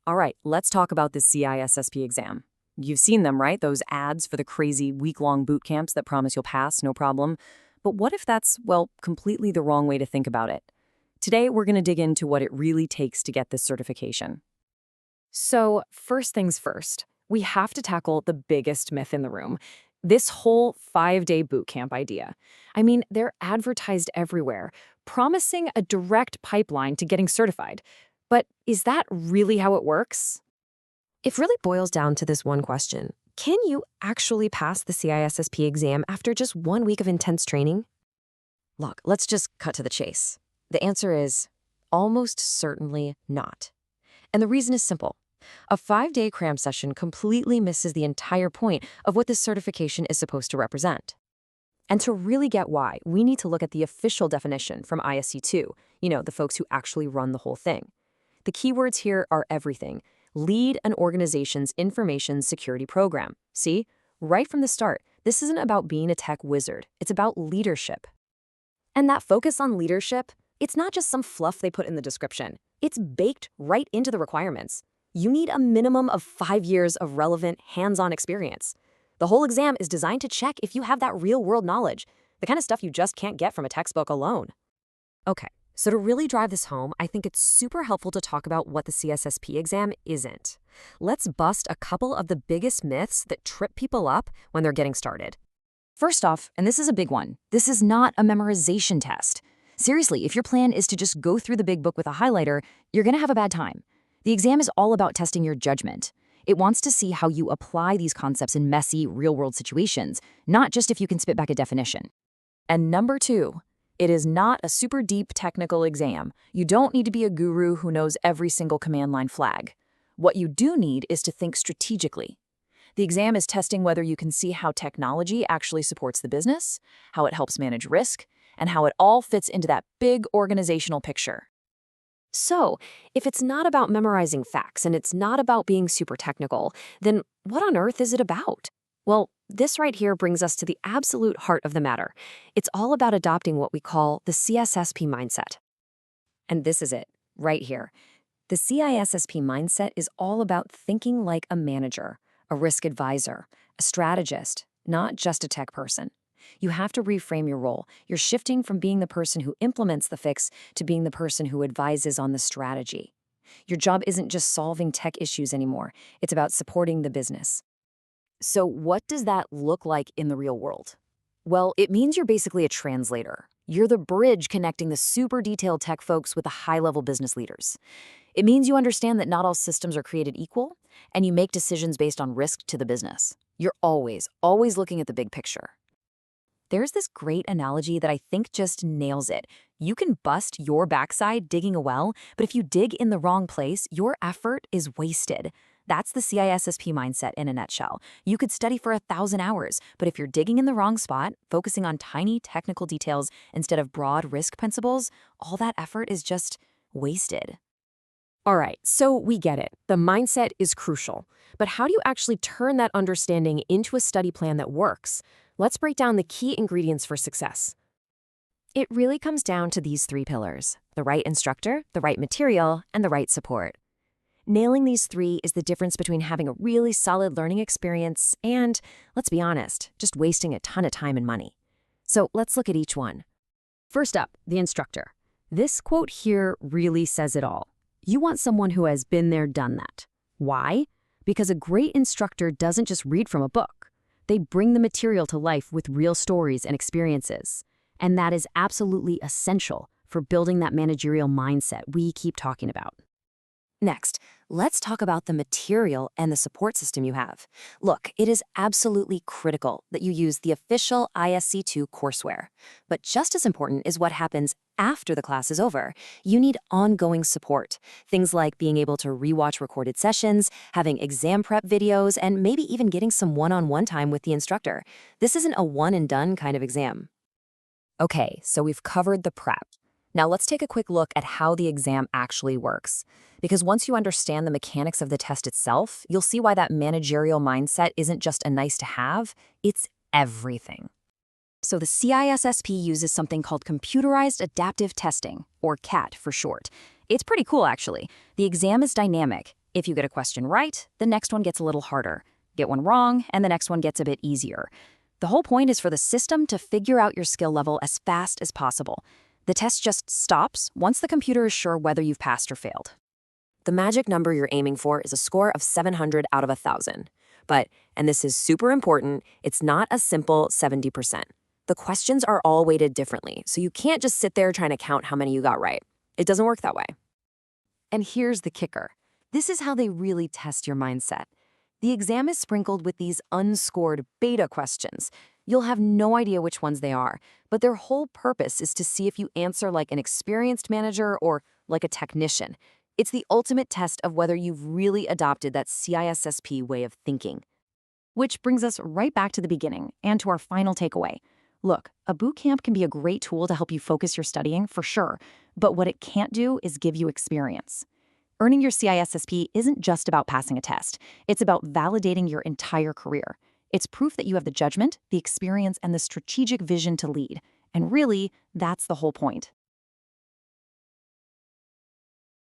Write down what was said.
All right, let's talk about the CISSP exam. You've seen them, right? Those ads for the crazy week-long boot camps that promise you'll pass, no problem. But what if that's, well, completely the wrong way to think about it? Today, we're going to dig into what it really takes to get this certification. So, first things first, we have to tackle the biggest myth in the room. This whole 5-day boot camp idea. I mean, they're advertised everywhere, promising a direct pipeline to getting certified. But is that really how it works? It really boils down to this one question. Can you actually pass the CISSP exam after just 1 week of intense training? Look, let's just cut to the chase. The answer is almost certainly not. And the reason is simple. A 5-day cram session completely misses the entire point of what this certification is supposed to represent. And to really get why, we need to look at the official definition from ISC2, the folks who actually run the whole thing. The keywords here are everything. Lead an organization's information security program. See? Right from the start, this isn't about being a tech wizard. It's about leadership. And that focus on leadership, it's not just some fluff they put in the description. It's baked right into the requirements. You need a minimum of 5 years of relevant, hands-on experience. The whole exam is designed to check if you have that real-world knowledge, the kind of stuff you just can't get from a textbook alone. Okay, so to really drive this home, I think it's super helpful to talk about what the CISSP exam isn't. Let's bust a couple of the biggest myths that trip people up when they're getting started. First off, and this is a big one, this is not a memorization test. Seriously, if your plan is to just go through the big book with a highlighter, you're going to have a bad time. The exam is all about testing your judgment. It wants to see how you apply these concepts in messy, real-world situations, not just if you can spit back a definition. And number 2, it is not a super deep technical exam. You don't need to be a guru who knows every single command line flag. What you do need is to think strategically. The exam is testing whether you can see how technology actually supports the business, how it helps manage risk, and how it all fits into that big organizational picture. So, if it's not about memorizing facts and it's not about being super technical, then what on earth is it about? Well, this right here brings us to the absolute heart of the matter. It's all about adopting what we call the CISSP mindset. And this is it, right here. The CISSP mindset is all about thinking like a manager, a risk advisor, a strategist, not just a tech person. You have to reframe your role. You're shifting from being the person who implements the fix to being the person who advises on the strategy. Your job isn't just solving tech issues anymore. It's about supporting the business. So what does that look like in the real world? Well, it means you're basically a translator. You're the bridge connecting the super detailed tech folks with the high-level business leaders. It means you understand that not all systems are created equal, and you make decisions based on risk to the business. You're always looking at the big picture. There's this great analogy that I think just nails it. You can bust your backside digging a well, but if you dig in the wrong place, your effort is wasted. That's the CISSP mindset in a nutshell. You could study for 1,000 hours, but if you're digging in the wrong spot, focusing on tiny technical details instead of broad risk principles, all that effort is just wasted. All right, so we get it. The mindset is crucial. But how do you actually turn that understanding into a study plan that works? Let's break down the key ingredients for success. It really comes down to these 3 pillars: the right instructor, the right material, and the right support. Nailing these 3 is the difference between having a really solid learning experience and, let's be honest, just wasting a ton of time and money. So let's look at each one. First up, the instructor. This quote here really says it all. You want someone who has been there, done that. Why? Because a great instructor doesn't just read from a book. They bring the material to life with real stories and experiences. And that is absolutely essential for building that managerial mindset we keep talking about. Next, let's talk about the material and the support system you have. Look, it is absolutely critical that you use the official ISC2 courseware. But just as important is what happens after the class is over. You need ongoing support. Things like being able to rewatch recorded sessions, having exam prep videos, and maybe even getting some one-on-one time with the instructor. This isn't a one-and-done kind of exam. Okay, so we've covered the prep. Now let's take a quick look at how the exam actually works. Because once you understand the mechanics of the test itself, you'll see why that managerial mindset isn't just a nice to have, it's everything. So the CISSP uses something called Computerized Adaptive Testing, or CAT for short. It's pretty cool, actually. The exam is dynamic. If you get a question right, the next one gets a little harder. Get one wrong, and the next one gets a bit easier. The whole point is for the system to figure out your skill level as fast as possible. The test just stops once the computer is sure whether you've passed or failed. The magic number you're aiming for is a score of 700 out of 1,000. But, and this is super important, it's not a simple 70%. The questions are all weighted differently, so you can't just sit there trying to count how many you got right. It doesn't work that way. And here's the kicker. This is how they really test your mindset. The exam is sprinkled with these unscored beta questions. You'll have no idea which ones they are, but their whole purpose is to see if you answer like an experienced manager or like a technician. It's the ultimate test of whether you've really adopted that CISSP way of thinking. Which brings us right back to the beginning and to our final takeaway. Look, a boot camp can be a great tool to help you focus your studying, for sure, but what it can't do is give you experience. Earning your CISSP isn't just about passing a test. It's about validating your entire career. It's proof that you have the judgment, the experience, and the strategic vision to lead. And really, that's the whole point.